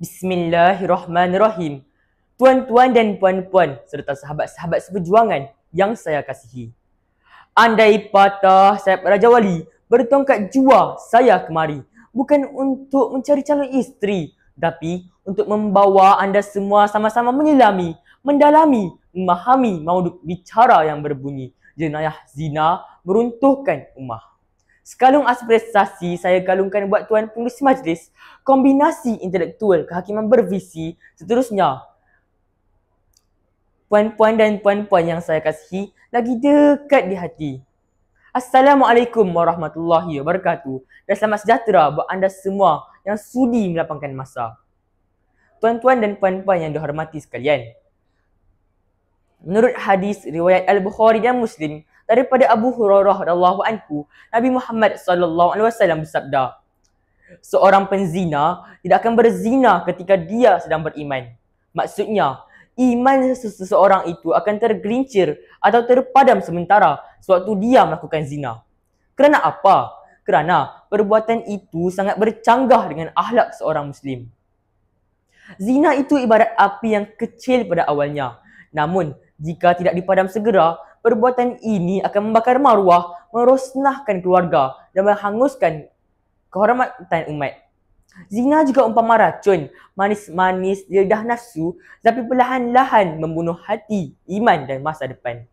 Bismillahirrahmanirrahim. Tuan-tuan dan puan-puan serta sahabat-sahabat seperjuangan yang saya kasihi. Andai patah sayap Raja Wali bertongkat jua saya kemari. Bukan untuk mencari calon isteri, tapi untuk membawa anda semua sama-sama menyelami, mendalami, memahami mauduk bicara yang berbunyi jenayah zina meruntuhkan ummah. Sekalung aspirasi saya galungkan buat tuan pengerusi majlis, kombinasi intelektual kehakiman bervisi, seterusnya. Puan-puan dan puan-puan yang saya kasihi, lagi dekat di hati. Assalamualaikum warahmatullahi wabarakatuh dan selamat sejahtera buat anda semua yang sudi melapangkan masa. Tuan-tuan dan puan-puan yang dihormati sekalian, menurut hadis riwayat Al-Bukhari dan Muslim daripada Abu Hurairah radhiyallahu anhu, Nabi Muhammad sallallahu alaihi wasallam bersabda, seorang penzina tidak akan berzina ketika dia sedang beriman. Maksudnya, iman seseorang itu akan tergelincir atau terpadam sementara sewaktu dia melakukan zina. Kerana apa? Kerana perbuatan itu sangat bercanggah dengan akhlak seorang Muslim. Zina itu ibarat api yang kecil pada awalnya. Namun, jika tidak dipadam segera, perbuatan ini akan membakar maruah, merosnahkan keluarga dan menghanguskan kehormatan umat. Zina juga umpama racun, manis-manis di lidah nafsu, tapi perlahan-lahan membunuh hati, iman dan masa depan.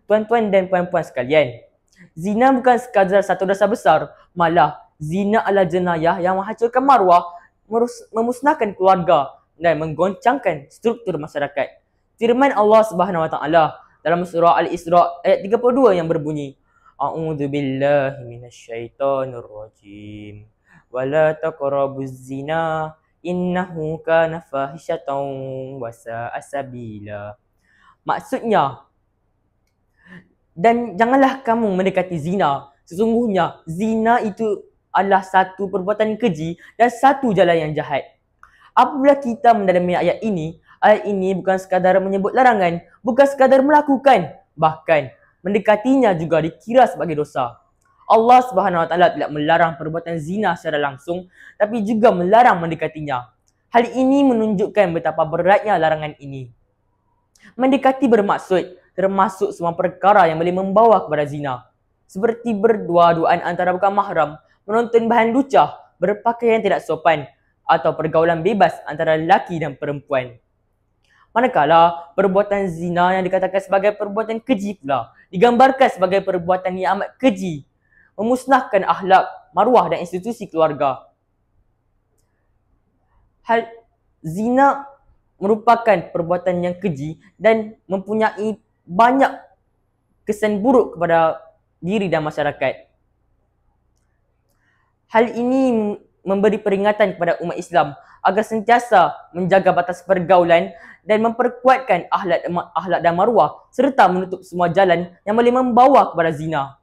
Tuan-tuan dan puan-puan sekalian, zina bukan sekadar satu dosa besar, malah zina adalah jenayah yang menghancurkan maruah, memusnahkan keluarga dan menggoncangkan struktur masyarakat. Firman Allah Subhanahu Wa Taala dalam surah Al-Isra ayat 32 yang berbunyi, A'udzu billahi minasyaitonir rajim. Wala taqrabuz zina innahu kana fahisyatan wa sa'a sabila. Maksudnya, dan janganlah kamu mendekati zina. Sesungguhnya zina itu adalah satu perbuatan keji dan satu jalan yang jahat. Apabila kita mendalami ayat ini bukan sekadar menyebut larangan, bukan sekadar melakukan, bahkan mendekatinya juga dikira sebagai dosa. Allah Subhanahu Wa Taala tidak melarang perbuatan zina secara langsung, tapi juga melarang mendekatinya. Hal ini menunjukkan betapa beratnya larangan ini. Mendekati bermaksud termasuk semua perkara yang boleh membawa kepada zina, seperti berdua-duaan antara bukan mahram, menonton bahan lucah, berpakaian tidak sopan, atau pergaulan bebas antara lelaki dan perempuan. Manakala perbuatan zina yang dikatakan sebagai perbuatan keji pula digambarkan sebagai perbuatan yang amat keji, memusnahkan akhlak, maruah dan institusi keluarga. Hal zina merupakan perbuatan yang keji dan mempunyai banyak kesan buruk kepada diri dan masyarakat. Hal ini memberi peringatan kepada umat Islam agar sentiasa menjaga batas pergaulan dan memperkuatkan akhlak dan maruah serta menutup semua jalan yang boleh membawa kepada zina.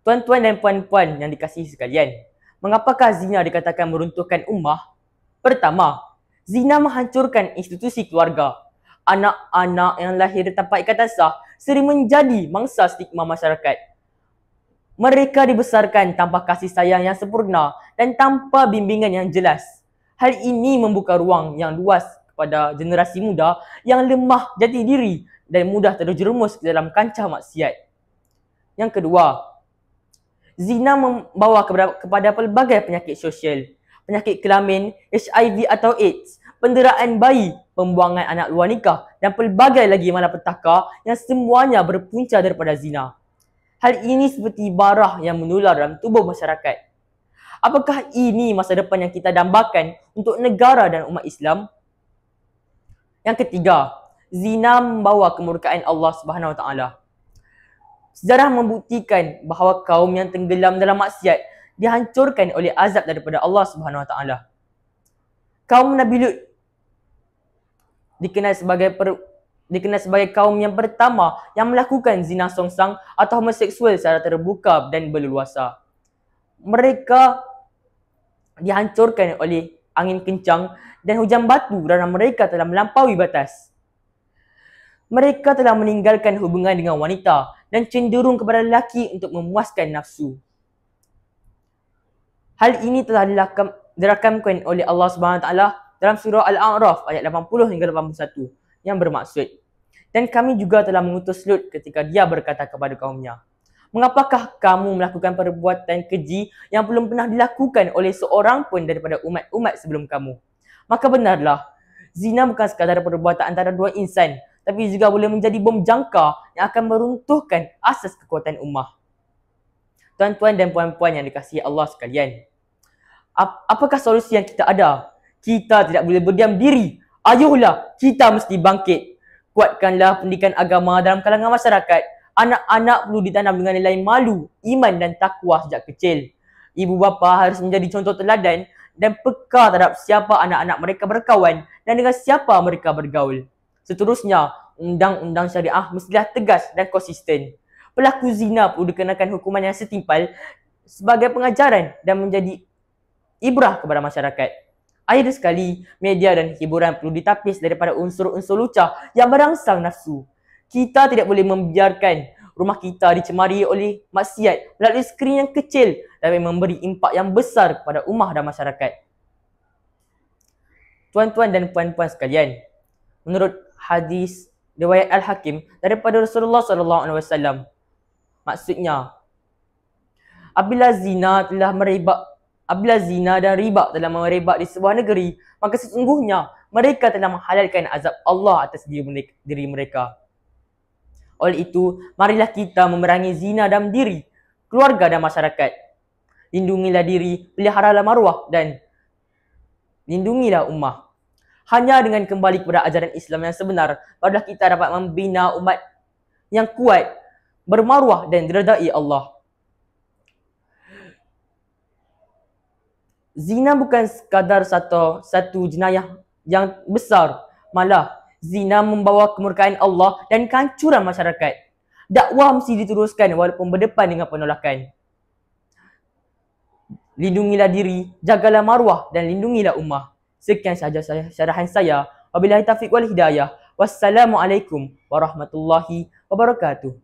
Tuan-tuan dan puan-puan yang dikasihi sekalian, mengapakah zina dikatakan meruntuhkan ummah? Pertama, zina menghancurkan institusi keluarga. Anak-anak yang lahir tanpa ikatan sah sering menjadi mangsa stigma masyarakat. Mereka dibesarkan tanpa kasih sayang yang sempurna dan tanpa bimbingan yang jelas. Hal ini membuka ruang yang luas kepada generasi muda yang lemah jati diri dan mudah terjerumus ke dalam kancah maksiat. Yang kedua, zina membawa kepada pelbagai penyakit sosial, penyakit kelamin, HIV atau AIDS, penderaan bayi, pembuangan anak luar nikah dan pelbagai lagi malapetaka yang semuanya berpunca daripada zina. Hal ini seperti barah yang menular dalam tubuh masyarakat. Apakah ini masa depan yang kita dambakan untuk negara dan umat Islam? Yang ketiga, zina membawa kemurkaan Allah Subhanahu Wa Taala. Sejarah membuktikan bahawa kaum yang tenggelam dalam maksiat dihancurkan oleh azab daripada Allah Subhanahu Wa Taala. Kaum Nabi Lut dikenal sebagai kaum yang pertama yang melakukan zina songsang atau homoseksual secara terbuka dan berleluasa. Mereka dihancurkan oleh angin kencang dan hujan batu kerana mereka telah melampaui batas. Mereka telah meninggalkan hubungan dengan wanita dan cenderung kepada lelaki untuk memuaskan nafsu. Hal ini telah dirakamkan oleh Allah Subhanahu taala dalam surah Al-A'raf ayat 80 hingga 81 yang bermaksud, dan kami juga telah mengutus Lut ketika dia berkata kepada kaumnya, mengapakah kamu melakukan perbuatan keji yang belum pernah dilakukan oleh seorang pun daripada umat-umat sebelum kamu? Maka benarlah, zina bukan sekadar perbuatan antara dua insan, tapi juga boleh menjadi bom jangka yang akan meruntuhkan asas kekuatan ummah. Tuan-tuan dan puan-puan yang dikasihi Allah sekalian, apakah solusi yang kita ada? Kita tidak boleh berdiam diri. Ayuhlah, kita mesti bangkit. Kuatkanlah pendidikan agama dalam kalangan masyarakat. Anak-anak perlu ditanam dengan nilai malu, iman dan takwa sejak kecil. Ibu bapa harus menjadi contoh teladan dan peka terhadap siapa anak-anak mereka berkawan dan dengan siapa mereka bergaul. Seterusnya, undang-undang syariah mestilah tegas dan konsisten. Pelaku zina perlu dikenakan hukuman yang setimpal sebagai pengajaran dan menjadi ibrah kepada masyarakat. Akhir sekali, media dan hiburan perlu ditapis daripada unsur-unsur lucah yang merangsang nafsu. Kita tidak boleh membiarkan rumah kita dicemari oleh maksiat melalui skrin yang kecil, tapi memberi impak yang besar kepada ummah dan masyarakat. Tuan-tuan dan puan-puan sekalian, menurut hadis riwayat Al-Hakim daripada Rasulullah SAW, maksudnya, apabila zina dan riba telah merebak di sebuah negeri, maka sesungguhnya mereka telah menghalalkan azab Allah atas diri mereka. Oleh itu, marilah kita memerangi zina dalam diri, keluarga dan masyarakat. Lindungilah diri, peliharalah maruah dan lindungilah ummah. Hanya dengan kembali kepada ajaran Islam yang sebenar, barulah kita dapat membina umat yang kuat, bermaruah dan diredai Allah. Zina bukan sekadar satu jenayah yang besar, malah zina membawa kemurkaan Allah dan kehancuran masyarakat. Dakwah mesti diteruskan walaupun berdepan dengan penolakan. Lindungilah diri, jagalah maruah dan lindungilah ummah. Sekian sahaja syarahan saya. Wabillahi taufiq wal hidayah. Wassalamualaikum warahmatullahi wabarakatuh.